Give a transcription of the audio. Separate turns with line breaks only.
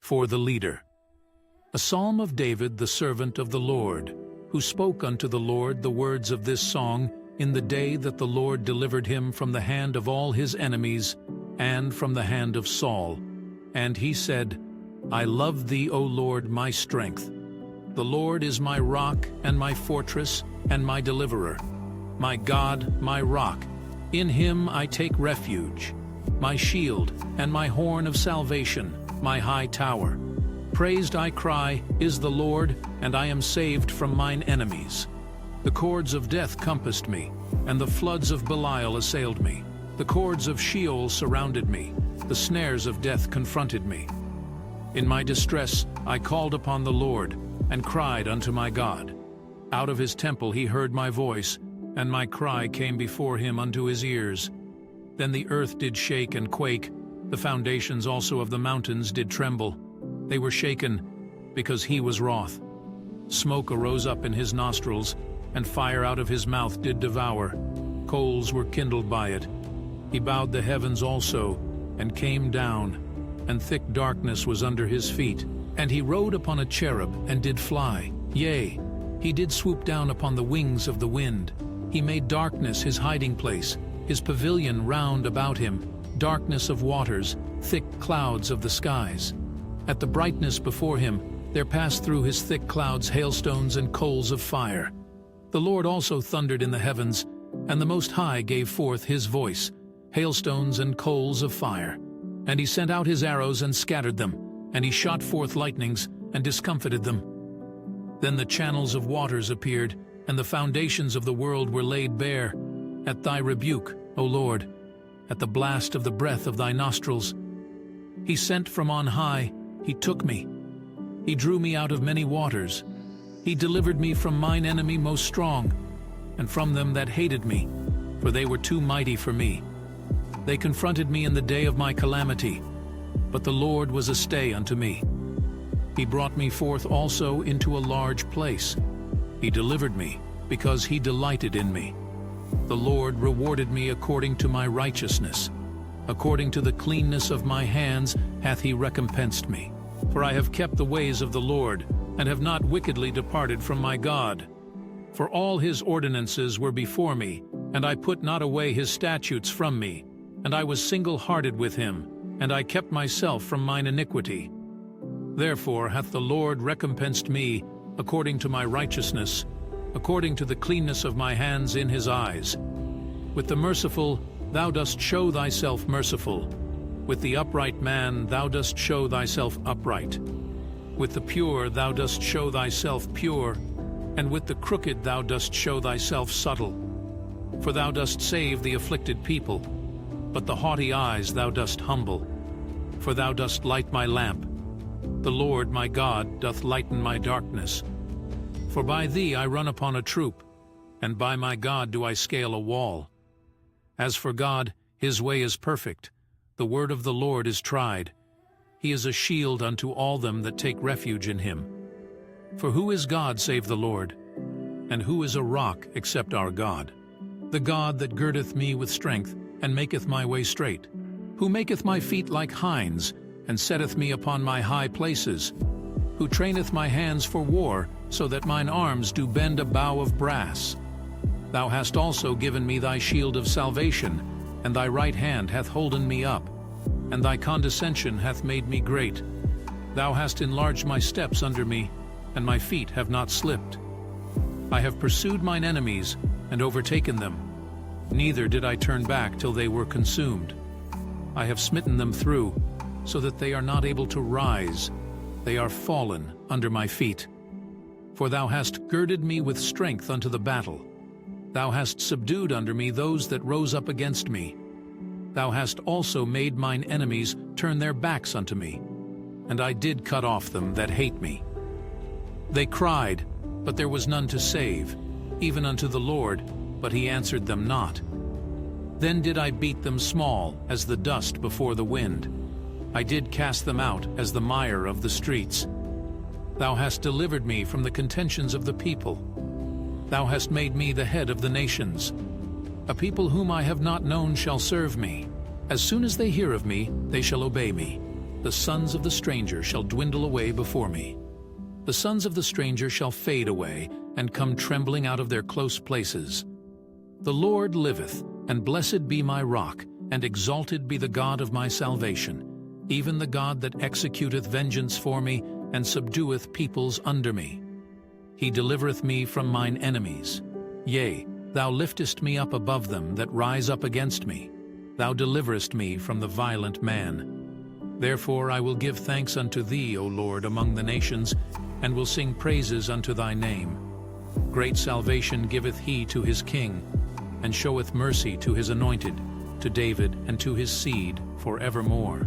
For the leader. A psalm of David, the servant of the Lord, who spoke unto the Lord the words of this song in the day that the Lord delivered him from the hand of all his enemies and from the hand of Saul. And he said, I love thee, O Lord, my strength. The Lord is my rock and my fortress and my deliverer, my God, my rock. In him I take refuge, my shield and my horn of salvation, my high tower. Praised, I cry, is the Lord, and I am saved from mine enemies. The cords of death compassed me, and the floods of Belial assailed me. The cords of Sheol surrounded me, the snares of death confronted me. In my distress I called upon the Lord, and cried unto my God. Out of his temple he heard my voice, and my cry came before him unto his ears. Then the earth did shake and quake, the foundations also of the mountains did tremble. They were shaken, because he was wroth. Smoke arose up in his nostrils, and fire out of his mouth did devour. Coals were kindled by it. He bowed the heavens also, and came down, and thick darkness was under his feet. And he rode upon a cherub, and did fly. Yea, he did swoop down upon the wings of the wind. He made darkness his hiding place, his pavilion round about him, darkness of waters, thick clouds of the skies. At the brightness before him there passed through his thick clouds hailstones and coals of fire. The Lord also thundered in the heavens, and the Most High gave forth his voice, hailstones and coals of fire. And he sent out his arrows and scattered them, and he shot forth lightnings and discomfited them. Then the channels of waters appeared, and the foundations of the world were laid bare. At thy rebuke, O Lord, at the blast of the breath of thy nostrils. He sent from on high, he took me. He drew me out of many waters. He delivered me from mine enemy most strong, and from them that hated me, for they were too mighty for me. They confronted me in the day of my calamity, but the Lord was a stay unto me. He brought me forth also into a large place. He delivered me, because he delighted in me. The Lord rewarded me according to my righteousness. According to the cleanness of my hands hath he recompensed me. For I have kept the ways of the Lord, and have not wickedly departed from my God. For all his ordinances were before me, and I put not away his statutes from me. And I was single-hearted with him, and I kept myself from mine iniquity. Therefore hath the Lord recompensed me according to my righteousness, according to the cleanness of my hands in his eyes. With the merciful thou dost show thyself merciful. With the upright man thou dost show thyself upright. With the pure thou dost show thyself pure, and with the crooked thou dost show thyself subtle. For thou dost save the afflicted people, but the haughty eyes thou dost humble. For thou dost light my lamp. The Lord my God doth lighten my darkness. For by thee I run upon a troop, and by my God do I scale a wall. As for God, his way is perfect. The word of the Lord is tried. He is a shield unto all them that take refuge in him. For who is God save the Lord? And who is a rock except our God? The God that girdeth me with strength, and maketh my way straight, who maketh my feet like hinds, and setteth me upon my high places, who traineth my hands for war, so that mine arms do bend a bow of brass. Thou hast also given me thy shield of salvation, and thy right hand hath holden me up, and thy condescension hath made me great. Thou hast enlarged my steps under me, and my feet have not slipped. I have pursued mine enemies, and overtaken them. Neither did I turn back till they were consumed. I have smitten them through, so that they are not able to rise. They are fallen under my feet. For thou hast girded me with strength unto the battle. Thou hast subdued under me those that rose up against me. Thou hast also made mine enemies turn their backs unto me, and I did cut off them that hate me. They cried, but there was none to save, even unto the Lord, but he answered them not. Then did I beat them small as the dust before the wind. I did cast them out as the mire of the streets. Thou hast delivered me from the contentions of the people. Thou hast made me the head of the nations. A people whom I have not known shall serve me. As soon as they hear of me, they shall obey me. The sons of the stranger shall dwindle away before me. The sons of the stranger shall fade away, and come trembling out of their close places. The Lord liveth, and blessed be my rock, and exalted be the God of my salvation, even the God that executeth vengeance for me, and subdueth peoples under me. He delivereth me from mine enemies. Yea, thou liftest me up above them that rise up against me. Thou deliverest me from the violent man. Therefore I will give thanks unto thee, O Lord, among the nations, and will sing praises unto thy name. Great salvation giveth he to his king, and showeth mercy to his anointed, to David and to his seed for evermore.